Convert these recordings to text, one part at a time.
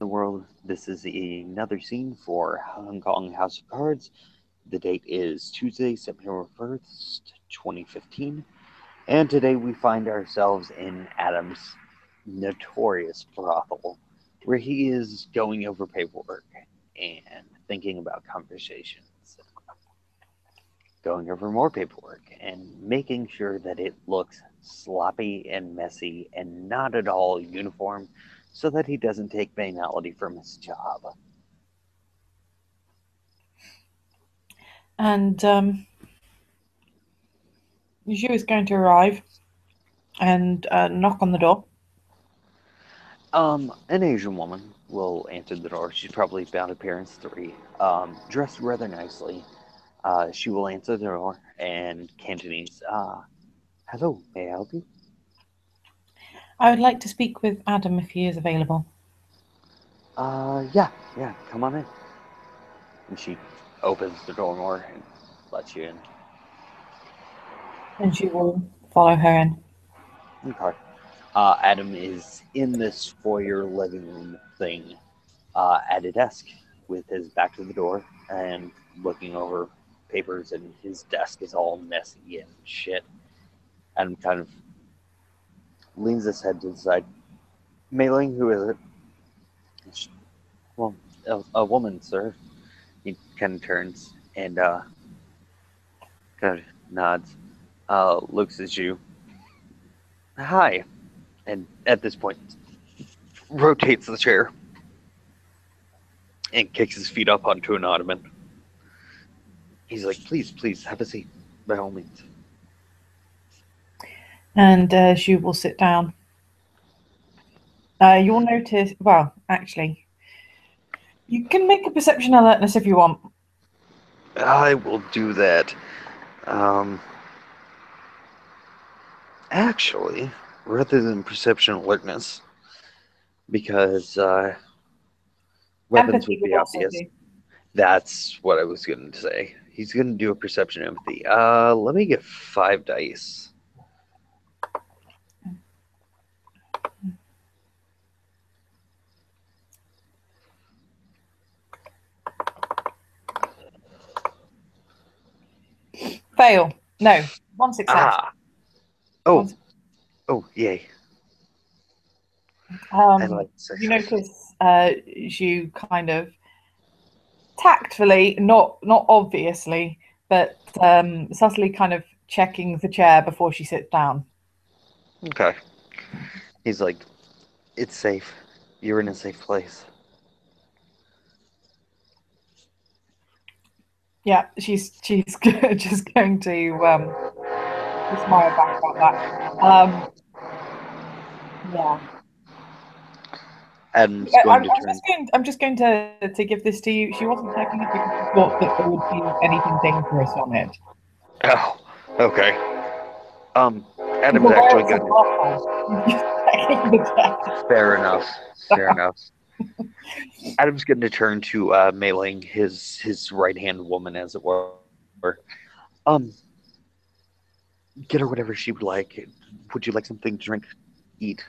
the world. This is another scene for Hong Kong House of Cards. The date is Tuesday, September 1st, 2015. And today we find ourselves in Adam's notorious brothel, where he is going over paperwork and thinking about conversations, going over more paperwork and making sure that it looks sloppy and messy and not at all uniform so that he doesn't take banality from his job. And she was going to arrive and knock on the door. An Asian woman will answer the door. She's probably about appearance 3, dressed rather nicely. She will answer the door and Cantonese, hello, may I help you? I would like to speak with Adam if he is available. Yeah, come on in. And she opens the door more and lets you in. And she will follow her in. Okay. Adam is in this foyer living room thing at a desk with his back to the door and looking over papers, and his desk is all messy and shit. Adam kind of leans his head to the side. Mailing, who is it? Well, a woman, sir. He kind of turns and kind of nods, looks at you. Hi. And at this point, rotates the chair and kicks his feet up onto an ottoman. He's like, please, have a seat, by all means. And she will sit down. You'll notice, well, actually, you can make a perception alertness if you want. I will do that. Um, Actually, rather than perception alertness, because weapons Empathy would would be also obvious. do. That's what I was going to say. He's going to do a perception empathy. Let me get 5 dice. Fail. No. One success. Ah, oh, One oh, yay! I Um, like you success. notice you kind of tactfully, not obviously, but subtly kind of checking the chair before she sits down. Okay. He's like, it's safe. You're in a safe place. Yeah, she's just going to smile back about that. Yeah, Adam's going to turn. I'm just going to give this to you. She wasn't checking it because she thought that there would be anything dangerous on it. Oh, okay. Um, She's Adam's aware actually it's a going to. brothel. She's just checking the chair. Fair enough. Fair enough. Adam's going to turn to Mei-Ling, his right hand woman, as it were. Um, get her whatever she would like. Would you like something to drink, eat?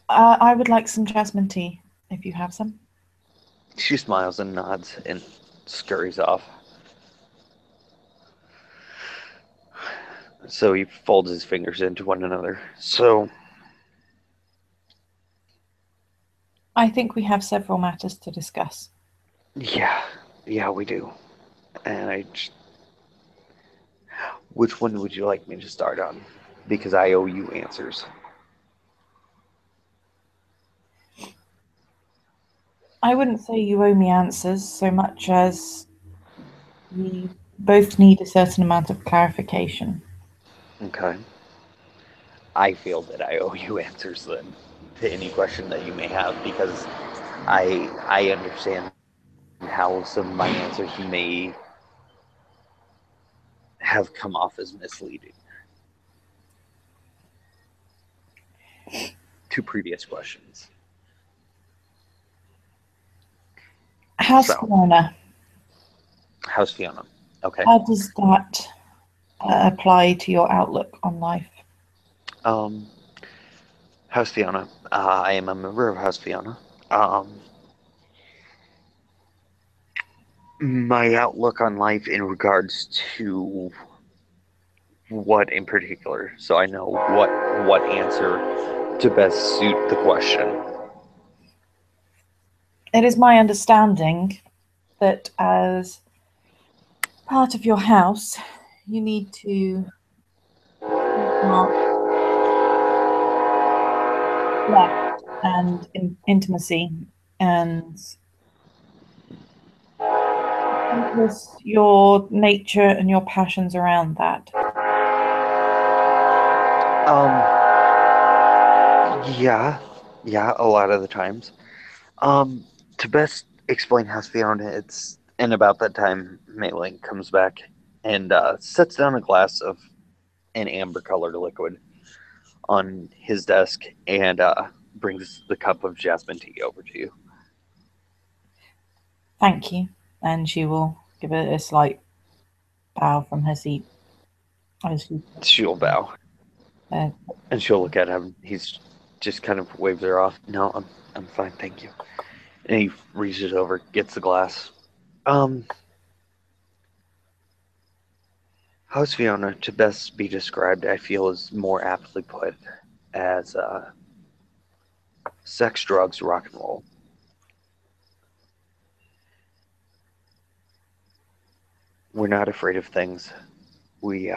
I would like some jasmine tea if you have some. She smiles and nods and scurries off. So he folds his fingers into one another. So, I think we have several matters to discuss. yeah, we do. And which one would you like me to start on? Because I owe you answers. I wouldn't say you owe me answers so much as we both need a certain amount of clarification. Okay. I feel that I owe you answers then to any question that you may have because I understand how some of my answers may have come off as misleading to previous questions. How's So, Fiona? how's Fiona? Okay. How does that apply to your outlook on life? Um, House Fionna. I am a member of House Fionna. Um, my outlook on life in regards to what in particular, so I know what answer to best suit the question. It is my understanding that as part of your house, you need to mark left and intimacy and encompass your nature and your passions around that. Yeah, yeah, a lot of the times. Um, to best explain House Fiona, it's in about that time Mailing comes back and sets down a glass of an amber colored liquid on his desk and brings the cup of jasmine tea over to you. Thank you. And she will give it a slight bow from her seat as she She'll bow uh, and she'll look at him. He's just kind of waves her off. No, I'm fine, thank you. And he reaches over, gets the glass. Um, House Fiona, to best be described, I feel is more aptly put as sex, drugs, rock and roll. We're not afraid of things. We,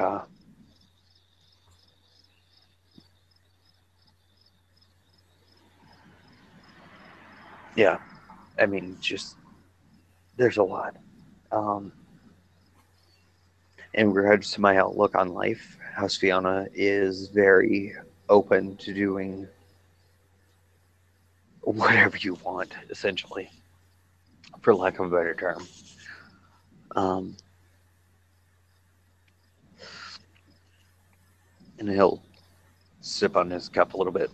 yeah, I mean, just there's a lot. Um, in regards to my outlook on life, House Fiona is very open to doing whatever you want, essentially, for lack of a better term. Um, and he'll sip on his cup a little bit.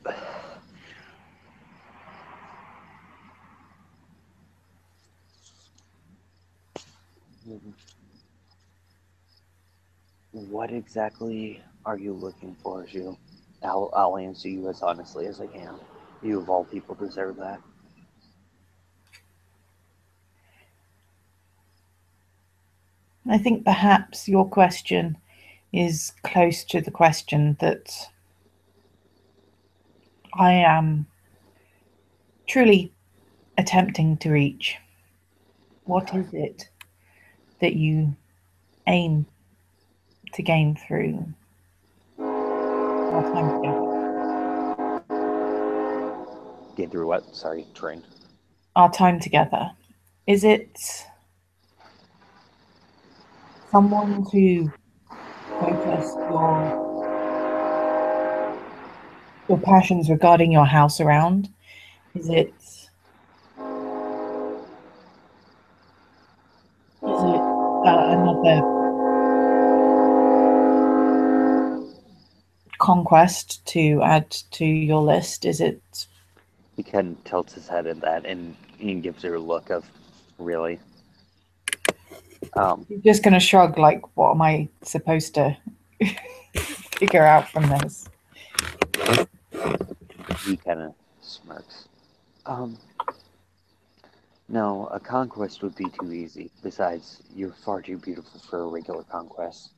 What exactly are you looking for, Ju? I'll answer you as honestly as I can. You, of all people, deserve that. I think perhaps your question is close to the question that I am truly attempting to reach. What is it that you aim to gain through our time together? Get through what? Sorry, train. Our time together. Is it someone to focus your passions regarding your house around? Is it another conquest to add to your list? Is it He kind of tilts his head at that and he gives her a look of, really? Um, you're just going to shrug like, what am I supposed to figure out from this? he kind of smirks. Um, no, a conquest would be too easy. Besides, you're far too beautiful for a regular conquest.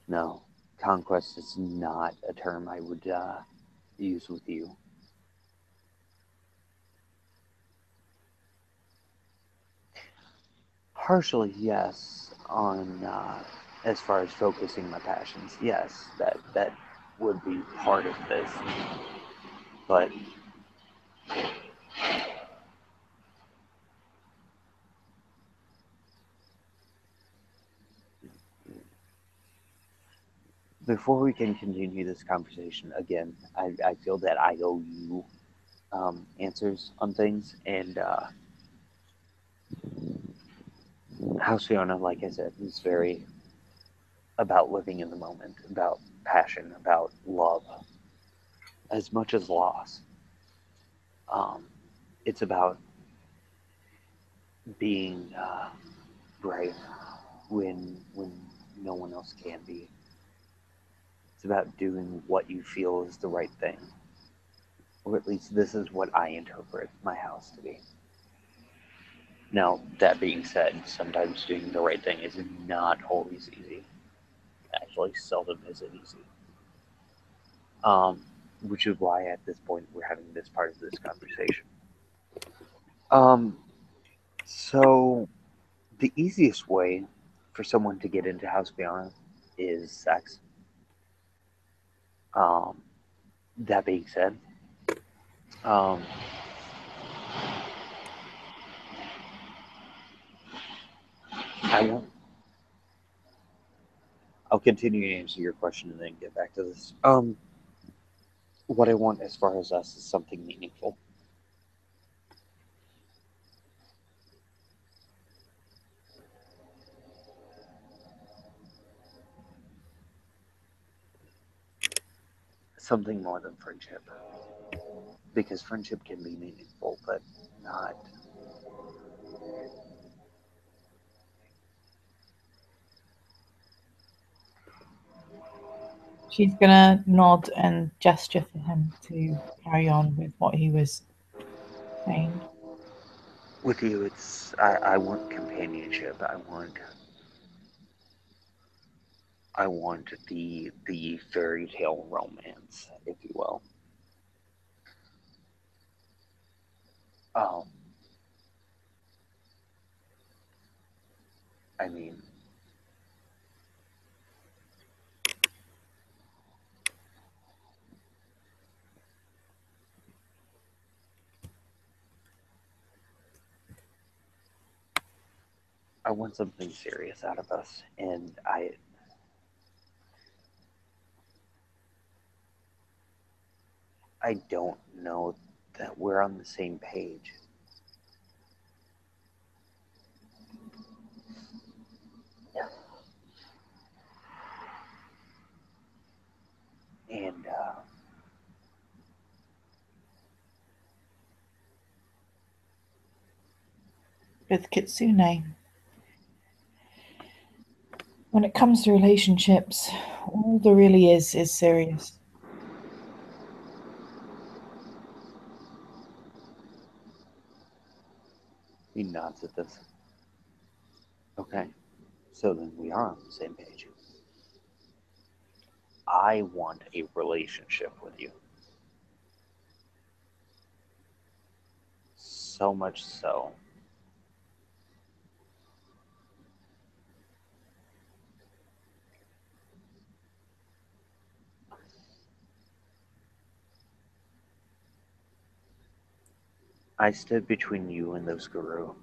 No, conquest is not a term I would use with you. Partially, yes, on as far as focusing my passions. Yes, that would be part of this. But before we can continue this conversation, again, I feel that I owe you answers on things. And House Fiona, like I said, is very about living in the moment, about passion, about love, as much as loss. Um, it's about being brave when no one else can be. It's about doing what you feel is the right thing. Or at least this is what I interpret my house to be. Now, that being said, sometimes doing the right thing is not always easy. Actually, seldom is it easy. Um, which is why at this point we're having this part of this conversation. Um, so the easiest way for someone to get into House Fionna is sex. Um, that being said, um, I won't. I'll continue to answer your question and then get back to this. What I want as far as us is something meaningful. Something more than friendship. Because friendship can be meaningful, but not. She's gonna nod and gesture for him to carry on with what he was saying. With you, I want companionship. I want the fairy tale romance, if you will. Um, I mean, I want something serious out of us, and I don't know that we're on the same page. And With Kitsune, when it comes to relationships, all there really is serious. he nods at this. Okay, so then we are on the same page. I want a relationship with you. So much so. I stood between you and those guru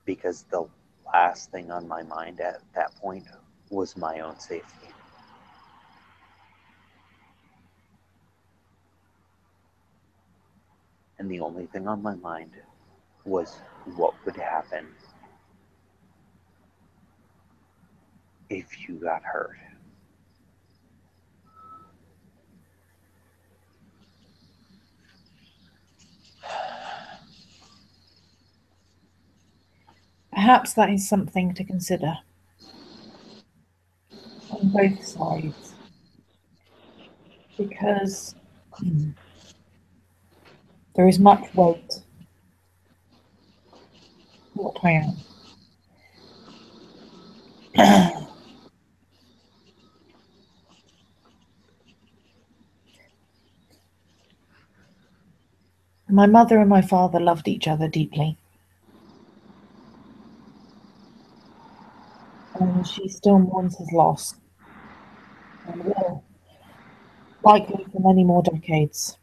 because the last thing on my mind at that point was my own safety. And the only thing on my mind was what would happen if you got hurt. Perhaps that is something to consider on both sides, because there is much weight what I am. My mother and my father loved each other deeply, and she still mourns his loss, and will, likely for many more decades,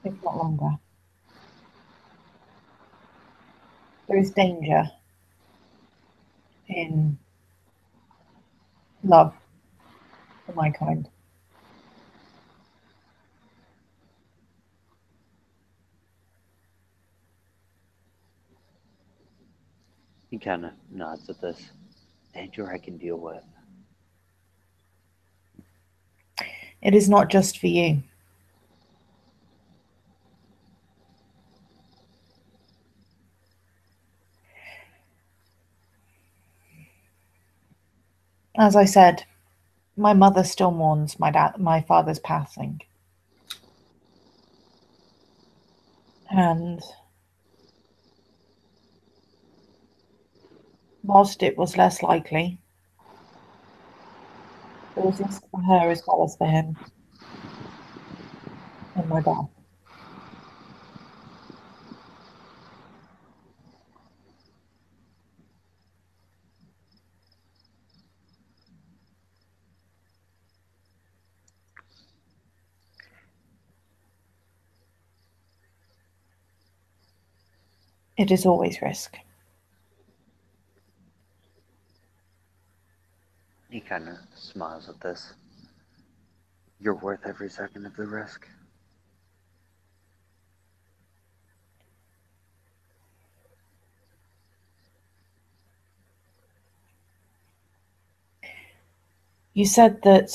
if not longer. There is danger in love for my kind. He kind of nods at this. Danger I can deal with. It is not just for you. As I said, My mother still mourns my father's passing, and whilst it was less likely, there was risk for her as well as for him and my dad. It is always risk. He kind of smiles at this. You're worth every second of the risk. You said that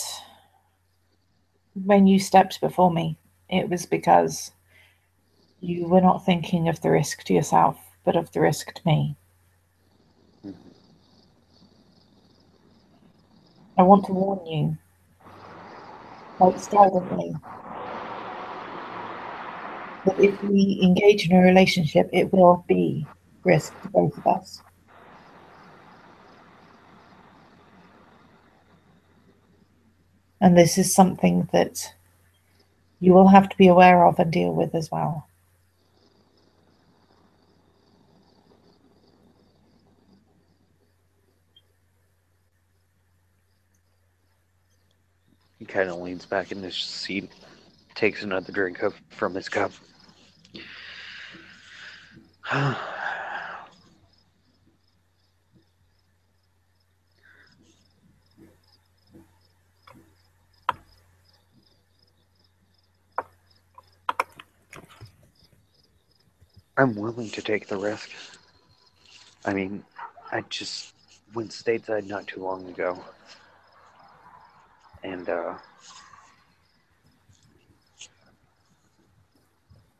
when you stepped before me, it was because you were not thinking of the risk to yourself, but of the risk to me. Mm-hmm. I want to warn you, quite stridently, that if we engage in a relationship, it will be risk to both of us. And this is something that you will have to be aware of and deal with as well. He kind of leans back in his seat, takes another drink from his cup. I'm willing to take the risk. I mean, I just went stateside not too long ago. And,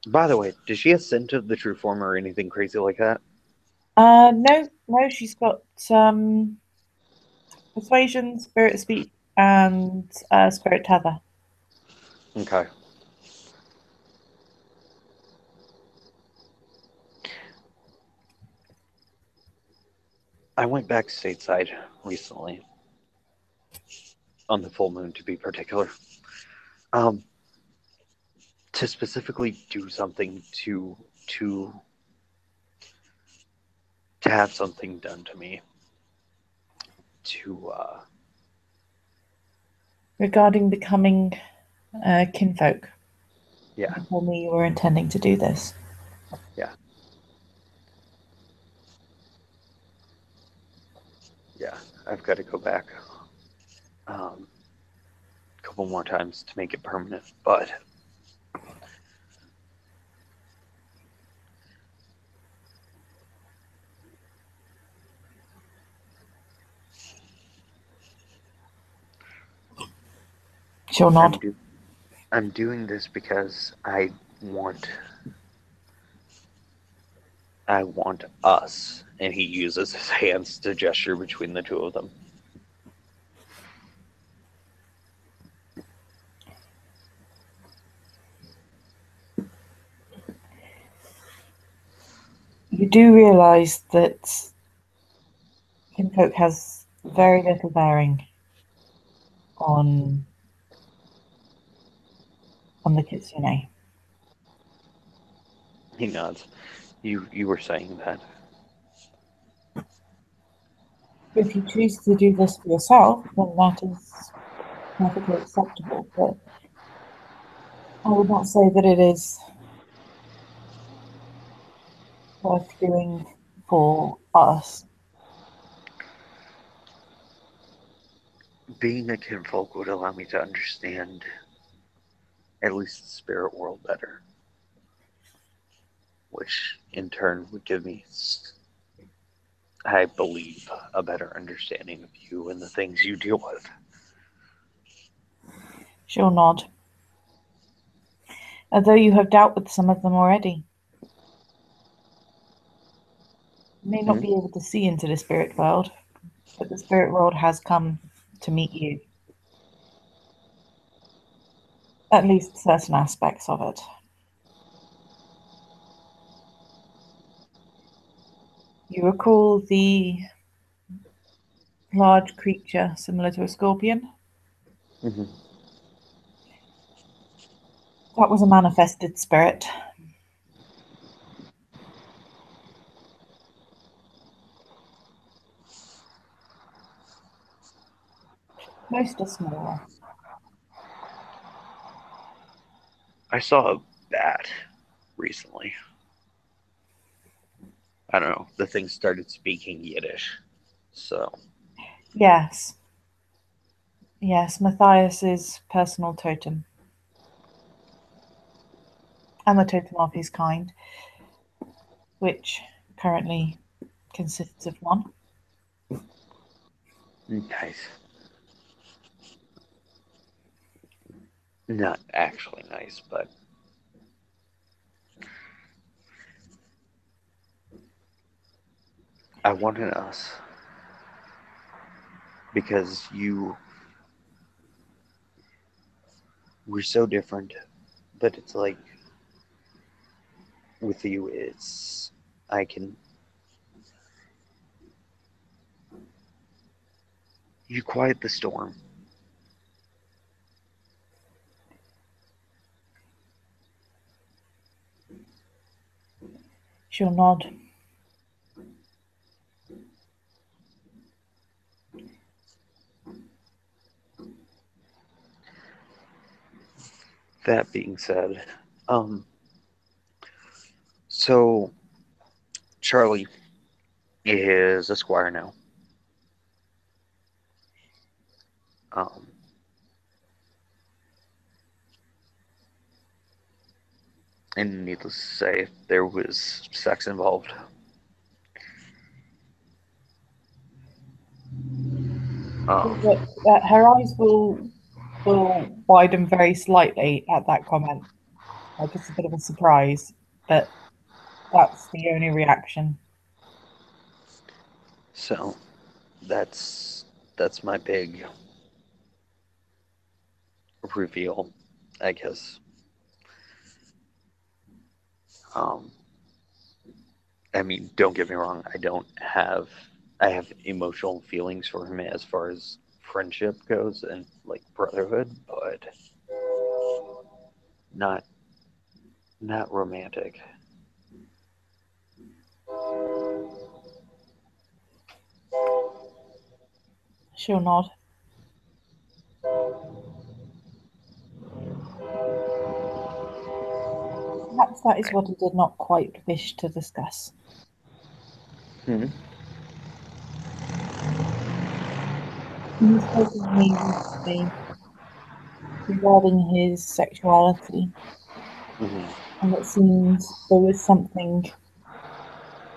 by the way, does she ascend to the true form or anything crazy like that? No, she's got persuasion, spirit speak, and spirit tether. Okay. I went back stateside recently, on the full moon to be particular, um, to specifically do something to to have something done to me. To Regarding becoming kinfolk, yeah, you told me you were intending to do this. yeah, yeah. I've got to go back a couple more times to make it permanent, but She'll I'm nod. do I'm doing this because want I want us, and he uses his hands to gesture between the two of them. You do realise that kinfolk has very little bearing on the kitsune. He nods. You were saying that. If you choose to do this for yourself, then that is perfectly acceptable. But I would not say that it is worth doing for us. Being a kinfolk would allow me to understand at least the spirit world better, which in turn would give me, I believe, a better understanding of you and the things you deal with. She'll nod. Although you have dealt with some of them already. You may not Hmm? be able to see into the spirit world, but the spirit world has come to meet you. At least certain aspects of it. You recall the large creature similar to a scorpion? Mm-hmm. That was a manifested spirit. Most are smaller. I saw a bat recently. I don't know. The thing started speaking Yiddish. So, Yes. Yes, Matthias's personal totem. And the totem of his kind, which currently consists of one. nice. Not actually nice, but I wanted us because we're so different, but it's like with you, it's I can you quiet the storm. She'll nod. That being said, um, so Charlie is a squire now. Um, and needless to say, there was sex involved. Um, Her eyes will widen very slightly at that comment. Like it's a bit of a surprise, but that's the only reaction. so that's my big reveal, I guess. Um, I mean, don't get me wrong. I have emotional feelings for him as far as friendship goes and like brotherhood, but not not romantic. She'll nod. Perhaps that is what he did not quite wish to discuss. Hmm. He spoke with me recently regarding his sexuality, Hmm. and it seems there was something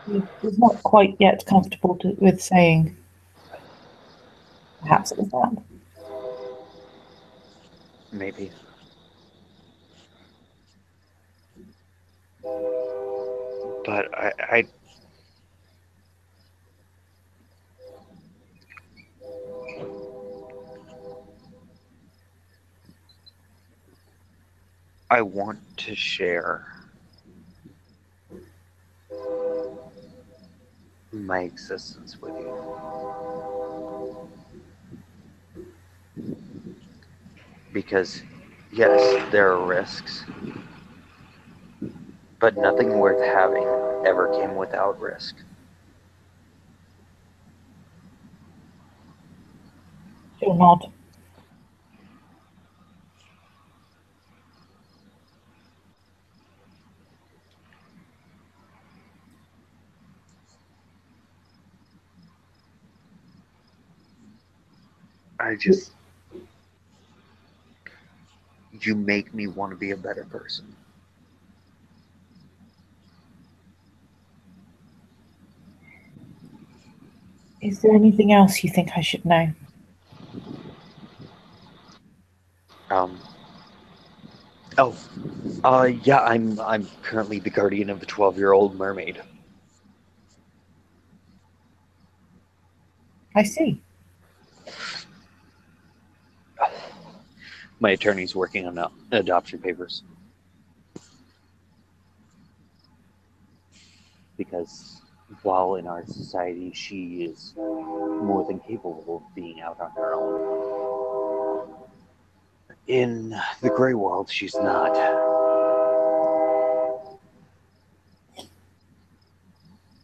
he was not quite yet comfortable with saying. Perhaps it was that. Maybe, but I want to share my existence with you because yes, there are risks, but nothing worth having ever came without risk. She'll nod. I just you make me want to be a better person. Is there anything else you think I should know? Um, oh, yeah, I'm currently the guardian of a 12-year-old mermaid. I see. My attorney's working on adoption papers. Because while in our society she is more than capable of being out on her own, in the gray world, she's not.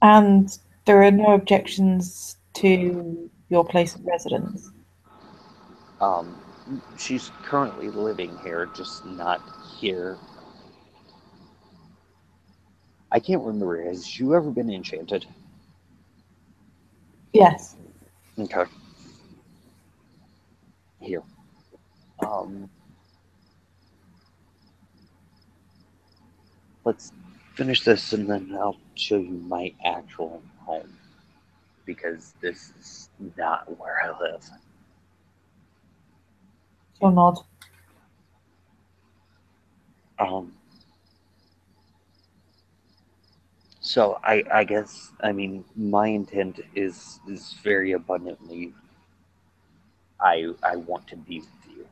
And there are no objections to your place of residence. Um, she's currently living here, just not here. I can't remember. Has you ever been enchanted? Yes. Okay. Here. Um, let's finish this and then I'll show you my actual home. Because this is not where I live. She'll nod. Um, so I guess I mean my intent is very abundantly I want to be with you.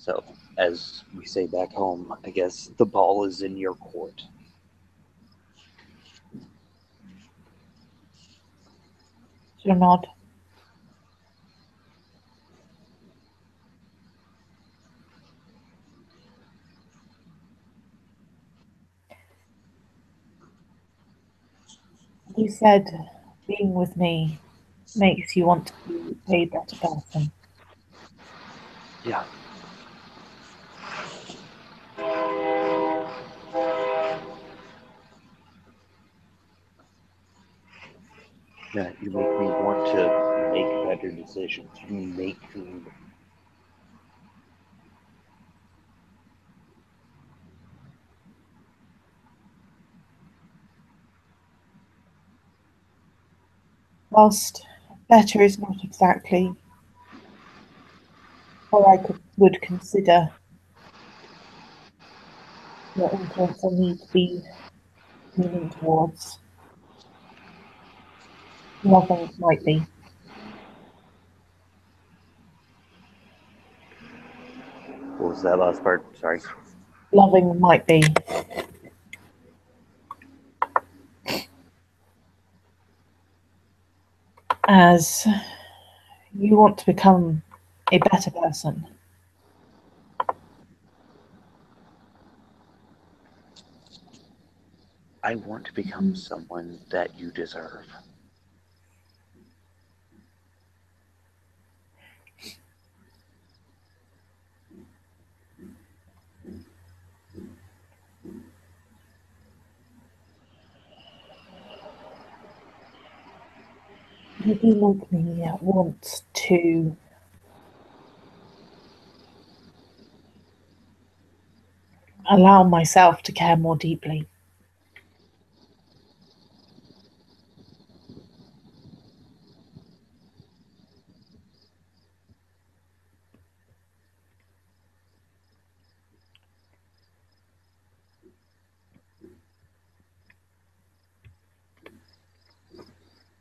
So as we say back home, I guess the ball is in your court. She'll nod. You said being with me makes you want to be a better person. Yeah. Yeah, you make me want to make better decisions. You make me Whilst better is not exactly what I would consider your influence on me to be leaning towards, loving might be. what was that last part? Sorry. Loving might be. As you want to become a better person. I want to become someone that you deserve. You do make me want to allow myself to care more deeply.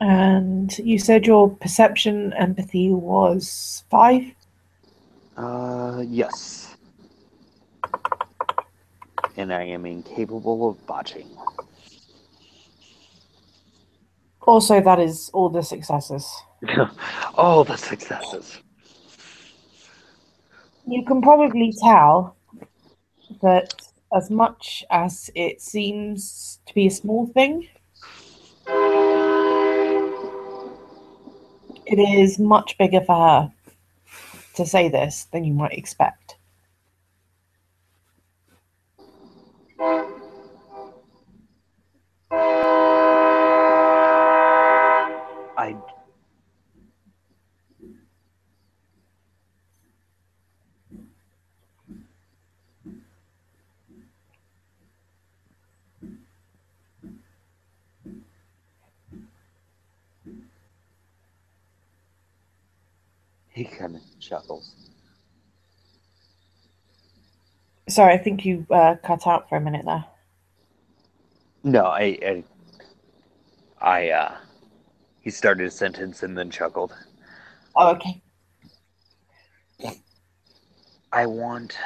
And you said your perception empathy was 5? Yes. And I am incapable of botching. Also, that is all the successes. All the successes. You can probably tell that as much as it seems to be a small thing, it is much bigger for her to say this than you might expect. I He kind of chuckles. Sorry, I think you cut out for a minute there. No, I he started a sentence and then chuckled. Oh, okay. I want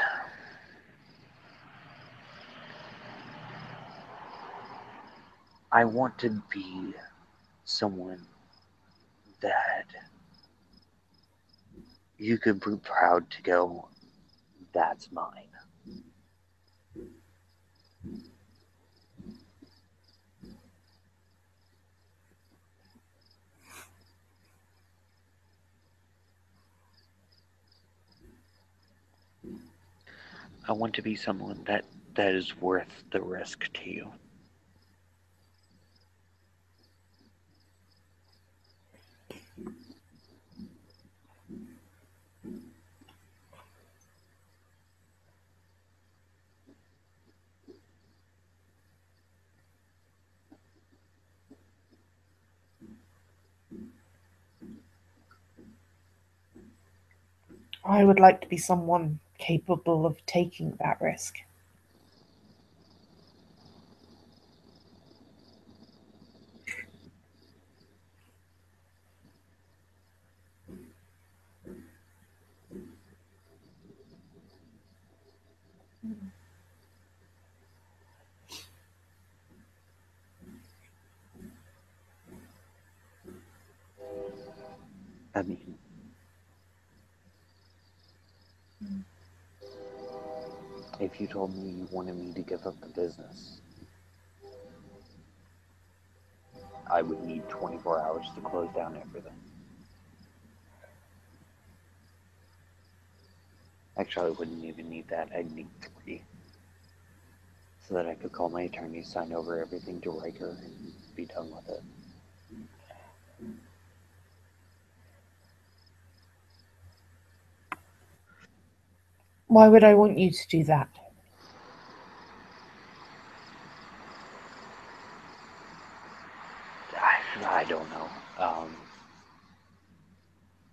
I want to be someone that you could be proud to go, that's mine. I want to be someone that is worth the risk to you. I would like to be someone capable of taking that risk. I mean, if you told me you wanted me to give up the business, I would need 24 hours to close down everything. Actually, I wouldn't even need that. I'd need 3 so that I could call my attorney, sign over everything to Riker, and be done with it. Why would I want you to do that? I don't know.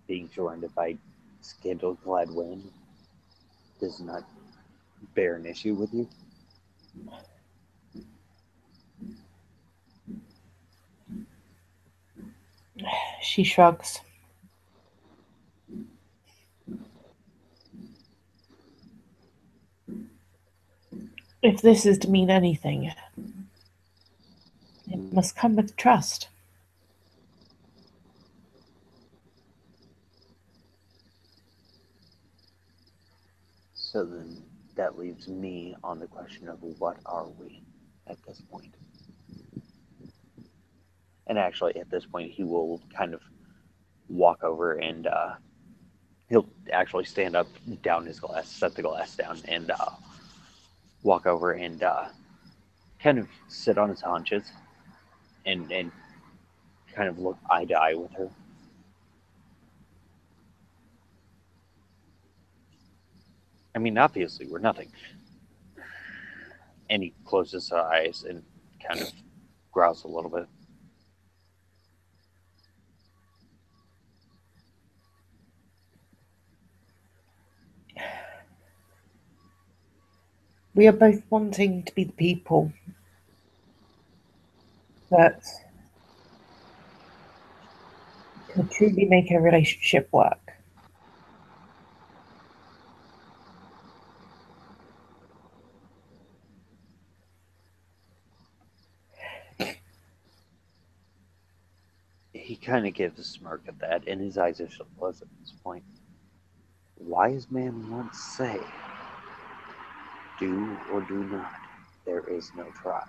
Being surrounded by scandal clad women does not bear an issue with you. She shrugs. If this is to mean anything, it must come with trust. So then that leaves me on the question of what are we at this point? And actually, at this point, he will kind of walk over and he'll actually stand up, down his glass, set the glass down, and walk over and kind of sit on his haunches and kind of look eye to eye with her. I mean, obviously, we're nothing. And he closes his eyes and kind of growls a little bit. We are both wanting to be the people that could truly make a relationship work. He kind of gives a smirk at that, and his eyes are still closed at this point. Wise man once say, do or do not, there is no try.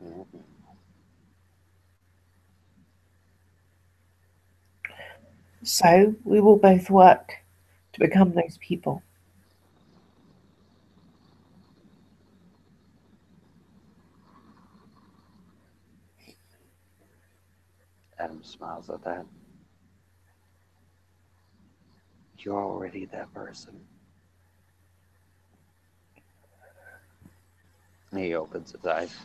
Mm-hmm. So we will both work to become those people. Adam smiles at that. You're already that person. And he opens his eyes.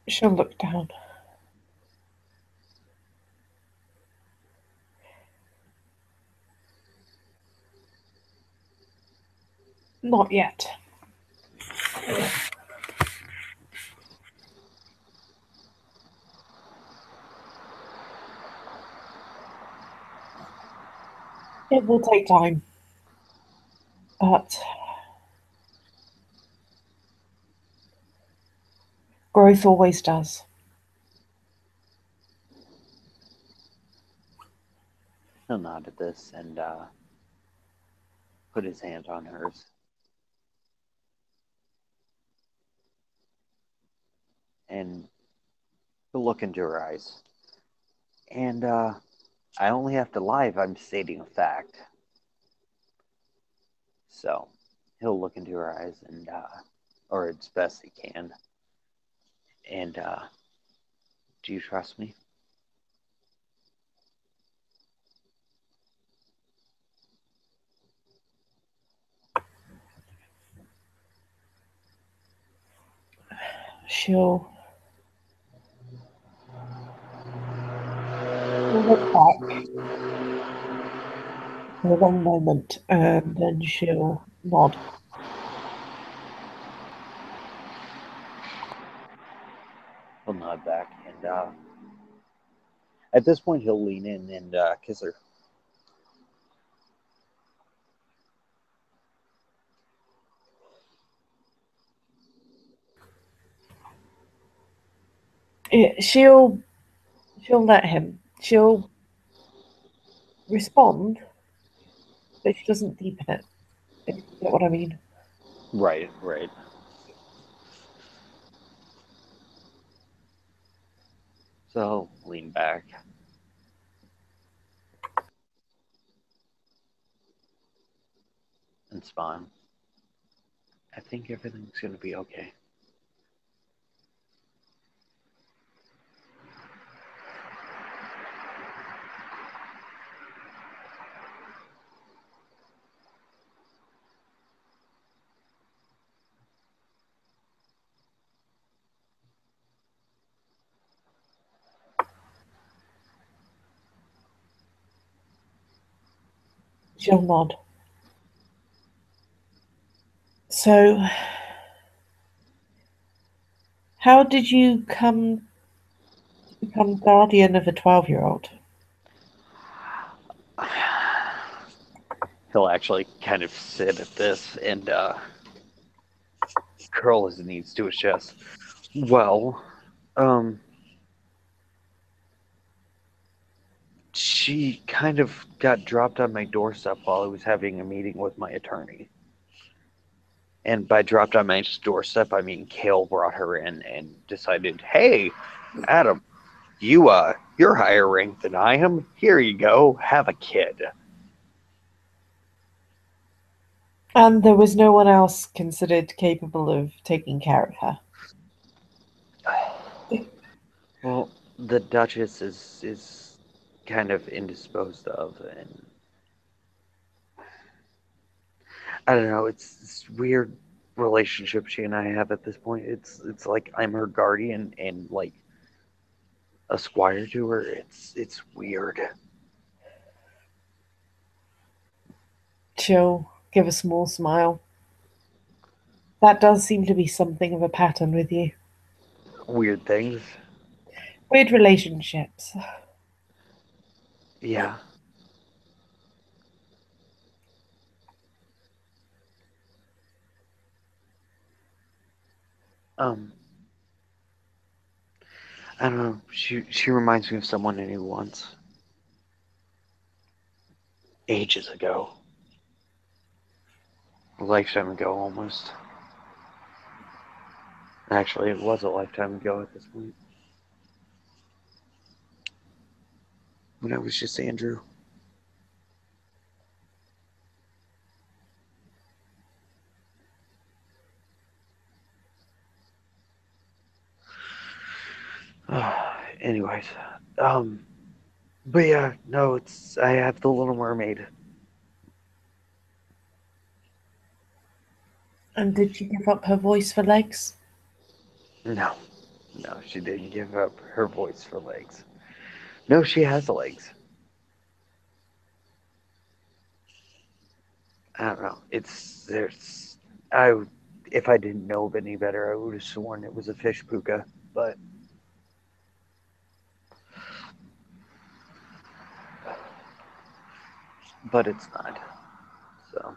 She'll look down. Not yet. It will take time, but growth always does. He'll nod at this and put his hand on hers. And he'll look into her eyes. And I only have to lie if I'm stating a fact. So he'll look into her eyes and, or as best he can. And, do you trust me? She'll look back for a long moment and then she'll nod. He'll nod back. And at this point, he'll lean in and kiss her. She'll let him. She'll respond, but she doesn't deepen it. If you get what I mean. Right, right. So he'll lean back. And smile. I think everything's going to be okay. She'll nod. So, how did you come to become guardian of a 12-year-old? He'll actually kind of sit at this and curl his knees to his chest. Well, um, she kind of got dropped on my doorstep while I was having a meeting with my attorney. And by dropped on my doorstep, I mean Kale brought her in and decided, hey, Adam, you're higher ranked than I am. Here you go, have a kid. And there was no one else considered capable of taking care of her. Well, the Duchess is kind of indisposed of, and I don't know. It's this weird relationship she and I have at this point. It's like I'm her guardian and like a squire to her. It's weird. She'll give a small smile. That does seem to be something of a pattern with you. Weird things. Weird relationships. Yeah. Um. I don't know. She reminds me of someone I knew once, ages ago, a lifetime ago almost. Actually, it was a lifetime ago at this point when I was just Andrew. Anyways, um, but yeah, no, it's I have the Little Mermaid. And did she give up her voice for legs? No, no, she didn't give up her voice for legs. No, she has legs. I don't know. It's there's I, if I didn't know any better, I would have sworn it was a fish puka, but it's not. So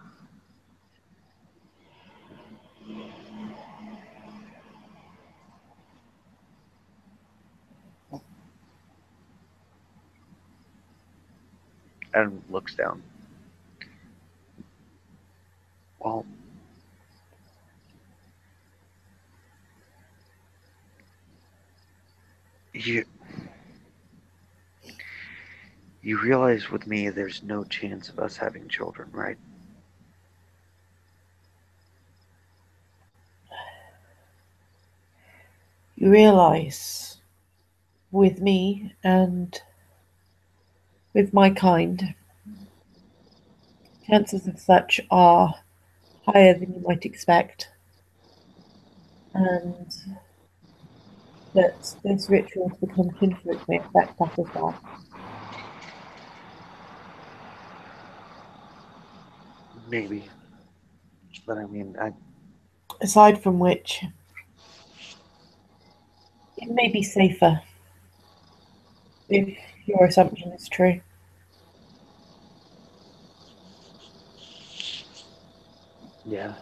Adam looks down. Well, you you realize with me there's no chance of us having children, right? You realise with me and with my kind, chances of such are higher than you might expect, and that this ritual to become kinfolk may affect that as well. Maybe, but I mean, Aside from which, it may be safer if your assumption is true. yeah,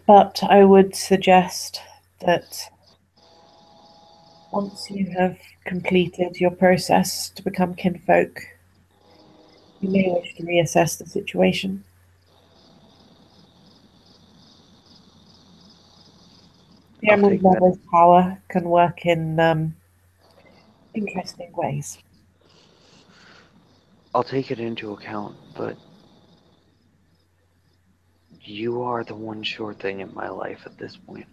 But I would suggest that once you have completed your process to become kinfolk, you may wish to reassess the situation. The I'll Emerald take that. Mother's power can work in interesting ways. I'll take it into account, but you are the one sure thing in my life at this point.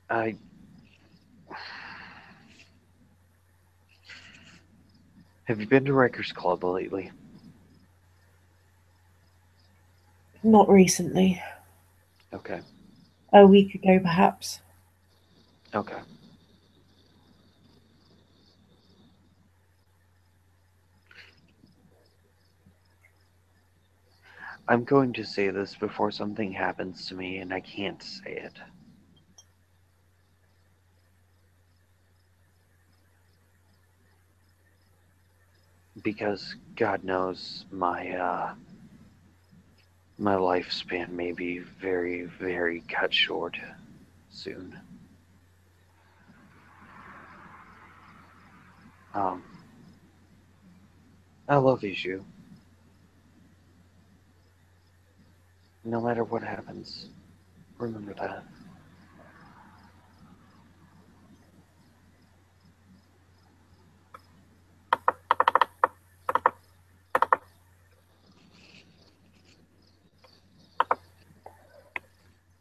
I have you been to Riker's Club lately? Not recently, Okay, a week ago perhaps. okay. I'm going to say this before something happens to me and I can't say it. Because God knows my lifespan may be very, very cut short soon. Um, I love you. No matter what happens, remember that.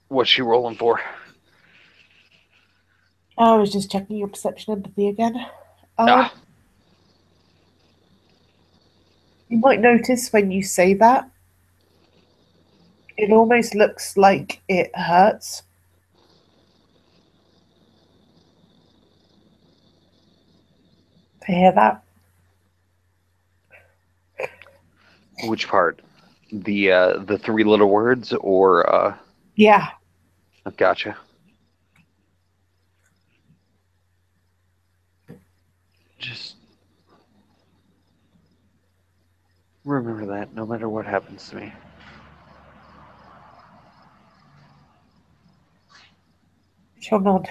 What's she rolling for? I was just checking your perception empathy again. Um, Ah, you might notice when you say that, it almost looks like it hurts to hear that. which part? The three little words or Yeah, gotcha. Just remember that no matter what happens to me. she'll nod.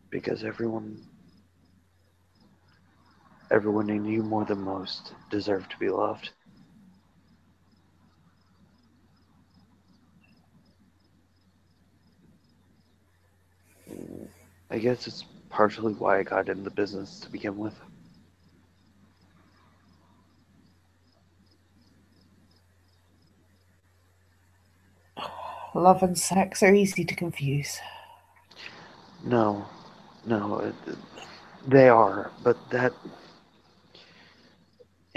Because everyone in you more than most deserve to be loved. I guess it's partially why I got in the business to begin with. Love and sex are easy to confuse. No, no, they are, but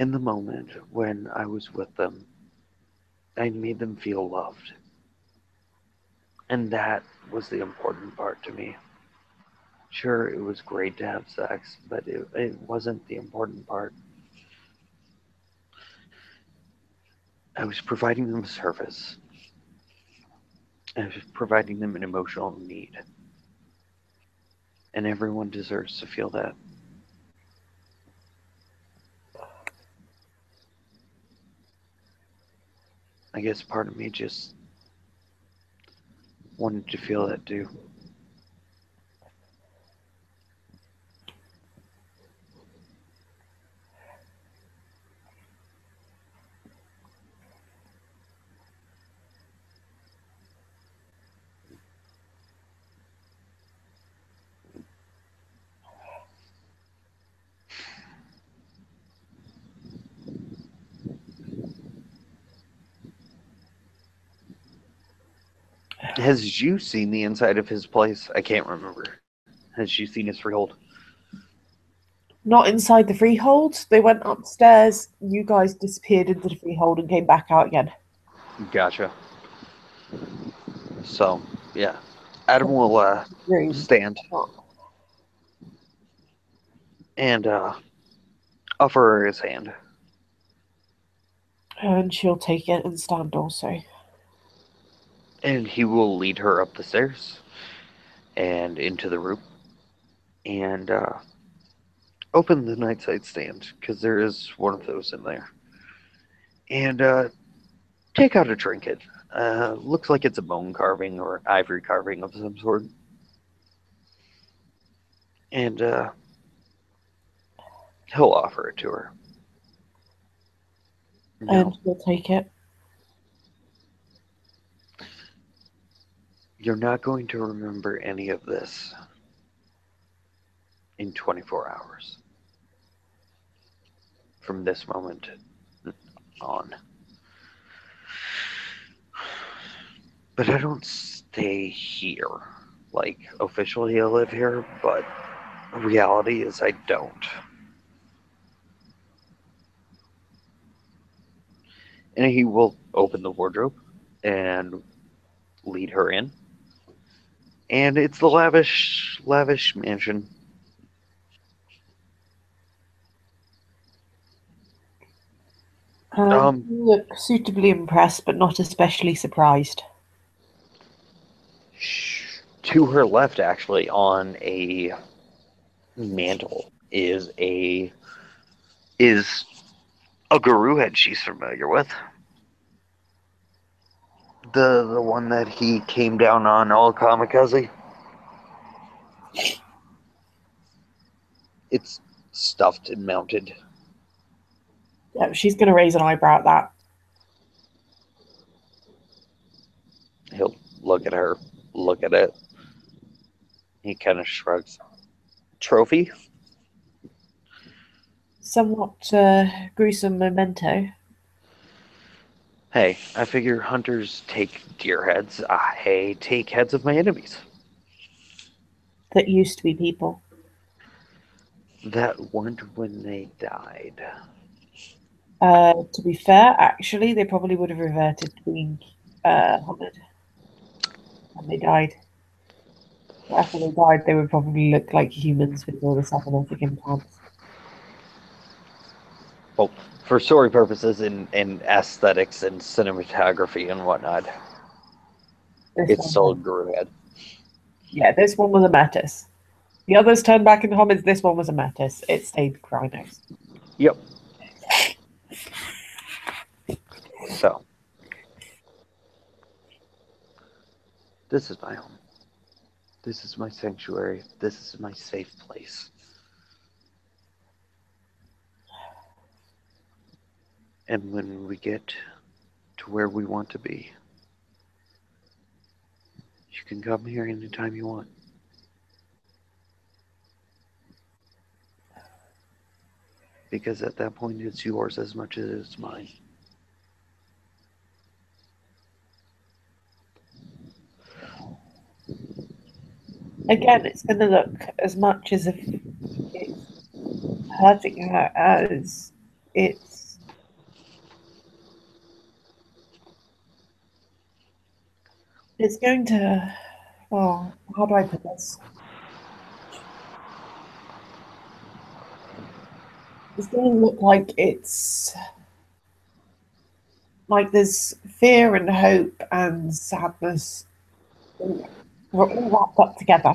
In the moment when I was with them, I made them feel loved. And that was the important part to me. Sure, it was great to have sex, but it wasn't the important part. I was providing them a service. I was providing them an emotional need. And everyone deserves to feel that. I guess part of me just wanted to feel that too. Has you seen the inside of his place? I can't remember. Has you seen his freehold? Not inside the freehold. They went upstairs. You guys disappeared into the freehold and came back out again. Gotcha. So, yeah. Adam will Room. stand and offer her his hand. And she'll take it and stand also. And he will lead her up the stairs and into the room and open the nightside stand because there is one of those in there. And take out a trinket. Looks like it's a bone carving or ivory carving of some sort. And he'll offer it to her. And No, she'll take it. you're not going to remember any of this in 24 hours from this moment on. But I don't stay here. Like, officially I live here, but reality is I don't. And he will open the wardrobe and lead her in. And it's the lavish mansion. You look suitably impressed, but not especially surprised. To her left, actually, on a mantle is a guru head she's familiar with. The one that he came down on all kamikaze. It's stuffed and mounted. Yeah, she's going to raise an eyebrow at that. He'll look at her, look at it. He kind of shrugs. Trophy? Somewhat gruesome memento. Hey, I figure hunters take deer heads. I take heads of my enemies. That used to be people. That weren't when they died. To be fair, actually, they probably would have reverted to being hunted when they died. After they died, they would probably look like humans with all the cybernetic implants. Well, for story purposes and aesthetics and cinematography and whatnot, it's still a guru head. Yeah, this one was a Metis. The others turned back into hominids. This one was a Metis. It stayed rhinos. Yep. So, this is my home. This is my sanctuary. This is my safe place. And when we get to where we want to be, you can come here anytime you want. Because at that point, it's yours as much as it's mine. Again, it's going to look as much as if it's hurting her as it's going to. Oh, how do I put this? It's going to look like it's like there's fear and hope and sadness. We're all wrapped up together.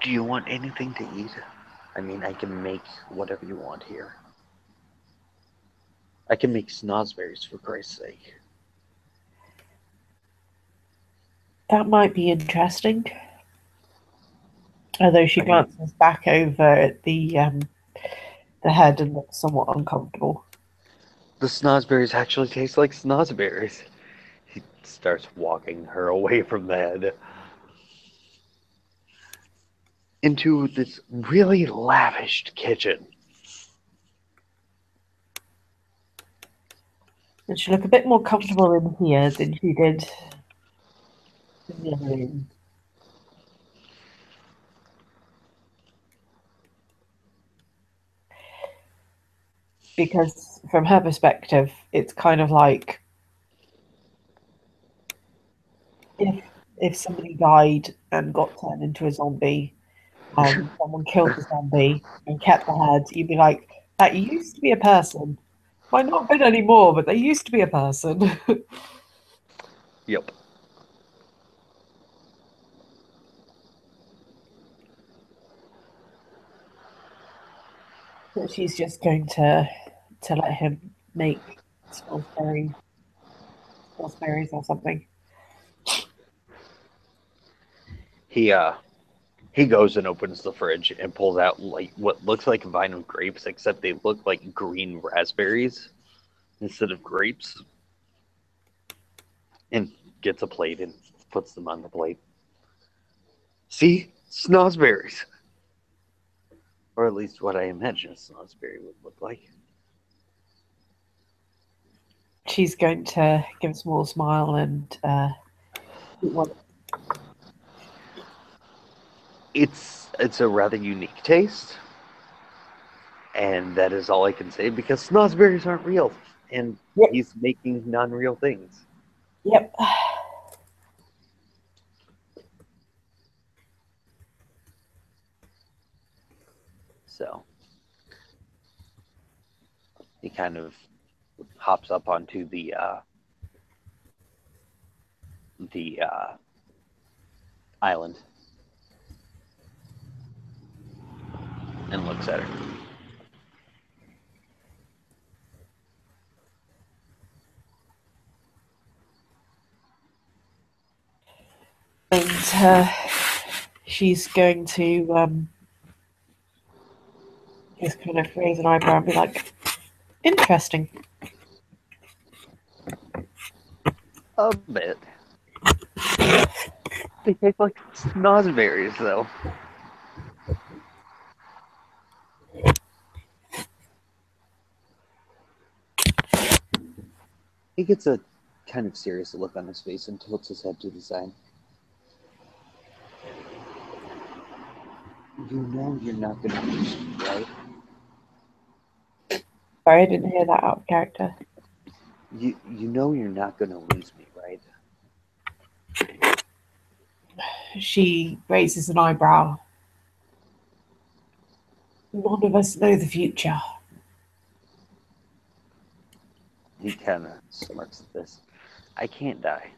Do you want anything to eat? I mean, I can make whatever you want here. I can make snozberries for Christ's sake. That might be interesting. Although she glances back over at the head and looks somewhat uncomfortable. The snozberries actually taste like snozberries. He starts walking her away from the head into this really lavished kitchen. And she looked a bit more comfortable in here than she did in the other room. Because from her perspective, it's kind of like if somebody died and got turned into a zombie and someone killed the zombie and kept the head, you'd be like, that used to be a person. Might not have been anymore, but they used to be a person. Yep. But she's just going to let him make Salisbury Salisbury's or something. He goes and opens the fridge and pulls out like what looks like a vine of grapes, except they look like green raspberries instead of grapes. And gets a plate and puts them on the plate. See? Snozberries. Or at least what I imagine a snozberry would look like. She's going to give a small smile and It's a rather unique taste, and that is all I can say because snozberries aren't real, and yep, he's making non-real things. yep. So he kind of hops up onto the island and looks at her. And she's going to just kind of raise an eyebrow and be like, interesting. A bit. They taste like snozberries, though. He gets a kind of serious look on his face and tilts his head to the side. You know you're not going to lose me, right? Sorry, I didn't hear that out of character. You know you're not going to lose me, right? She raises an eyebrow. None of us know the future. He kind of smirks at this. I can't die.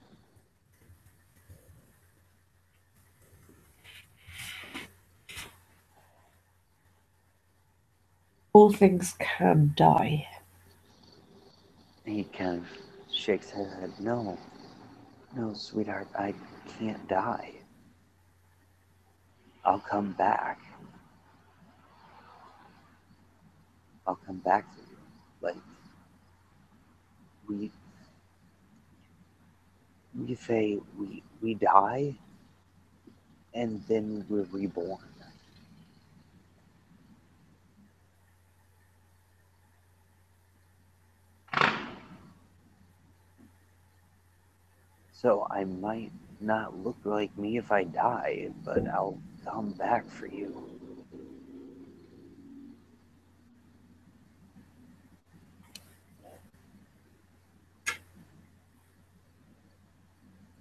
All things can die. He kind of shakes his head. No, no, sweetheart, I can't die. I'll come back. I'll come back for you. Like we we say we die and then we're reborn. So I might not look like me if I die, but I'll come back for you.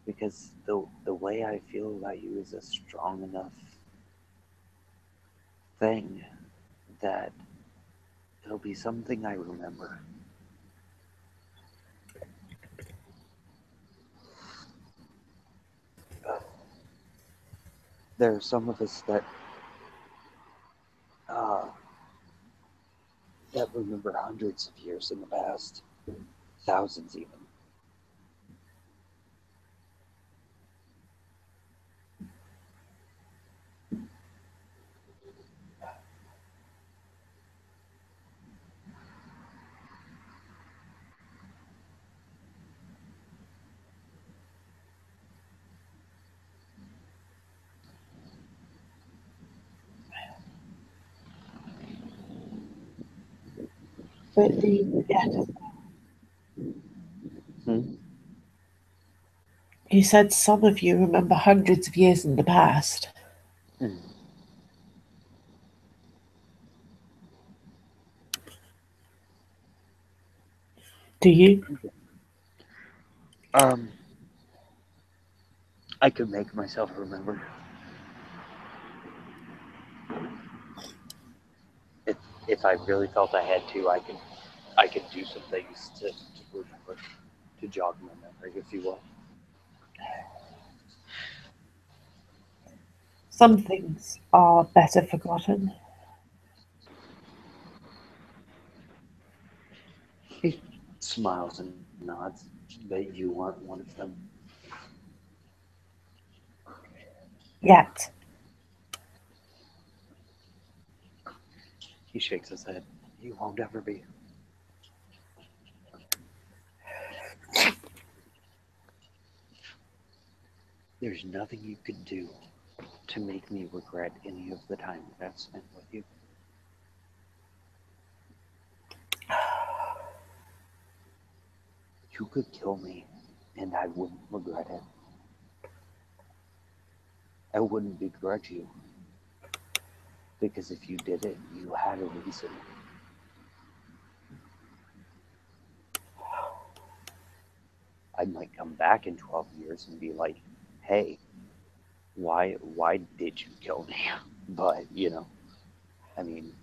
Because the way I feel about you is a strong enough thing that it'll be something I remember. There are some of us uh, that remember hundreds of years in the past, thousands even. But do you forget as Hmm? you said some of you remember hundreds of years in the past. Hmm. Do you? Um, I could make myself remember. If if I really felt I had to, I could do some things to remember, to jog my memory, if you will. Some things are better forgotten. He smiles and nods, but you aren't one of them. Yet. He shakes his head. You won't ever be. There's nothing you could do to make me regret any of the time that I've spent with you. You could kill me, and I wouldn't regret it. I wouldn't begrudge you, because if you did it, you had a reason. I might come back in 12 years and be like, hey, why did you kill me? But, I mean,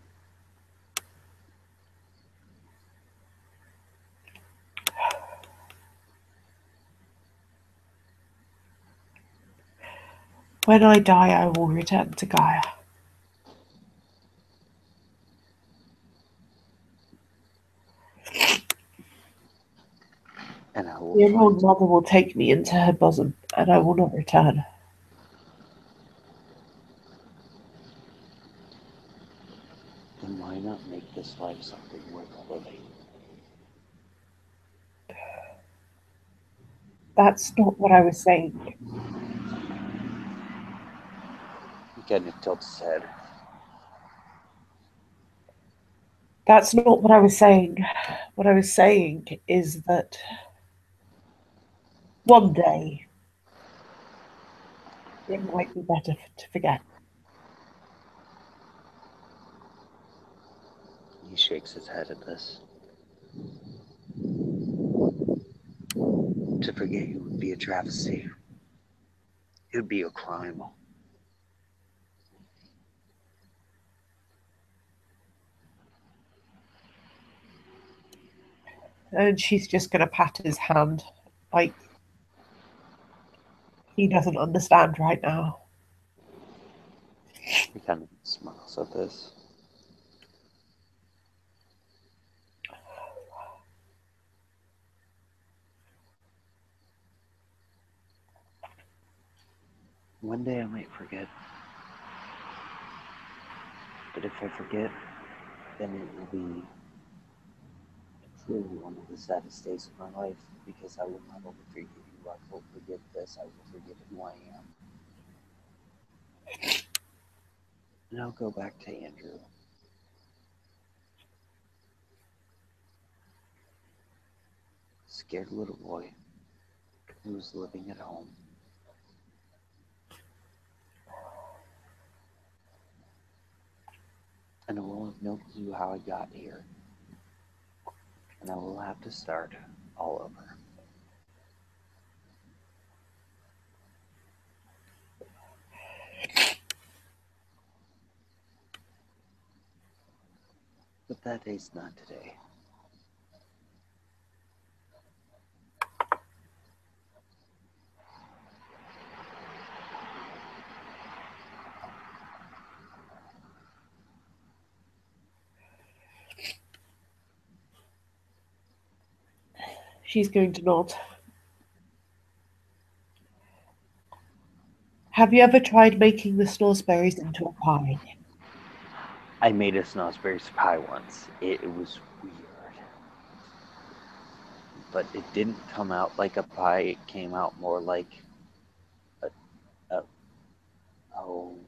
When I die, I will return to Gaia. and I will Your find old mother will take me into her bosom, and I will not return. then why not make this life something worth living? That's not what I was saying. He kind of tilts his head. That's not what I was saying. What I was saying is that one day it might be better to forget. He shakes his head at this. To forget you would be a travesty. It would be a crime. And she's just going to pat his hand like he doesn't understand right now. He kind of smiles at this. One day I might forget, but if I forget, then it will be truly one of the saddest days of my life because I will not only forget you, I will forget this, I will forget who I am. And I'll go back to Andrew, scared little boy who was living at home. And I will have no clue how I got here. And I will have to start all over. But that day's not today. She's going to nod. Have you ever tried making the snoresberries into a pie? I made a snozzberry pie once. It was weird. But it didn't come out like a pie. It came out more like a oh,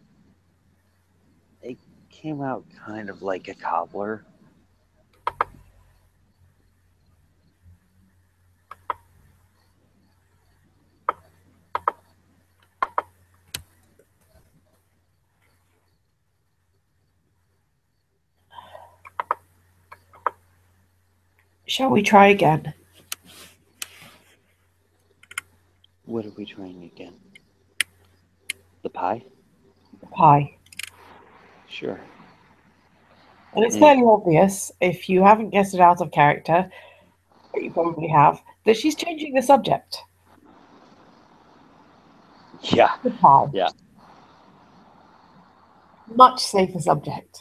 it came out kind of like a cobbler. Shall we try again? What are we trying again? The pie? The pie. Sure. And it's Hey, fairly obvious, if you haven't guessed it out of character, but you probably have, that she's changing the subject. yeah, The pie. yeah. Much safer subject.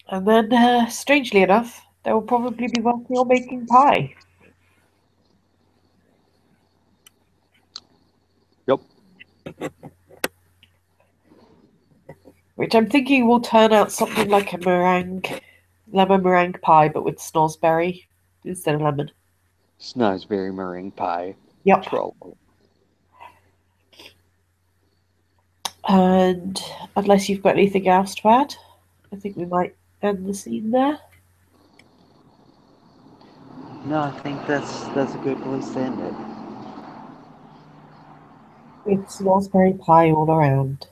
And then, strangely enough, they will probably be working on making pie, Yep. which I'm thinking will turn out something like a lemon meringue pie, but with snozzberry instead of lemon. Snozzberry meringue pie. Yep. Troll. And unless you've got anything else to add, I think we might end the scene there. No, I think that's a good place to end it. With snozzberry pie all around.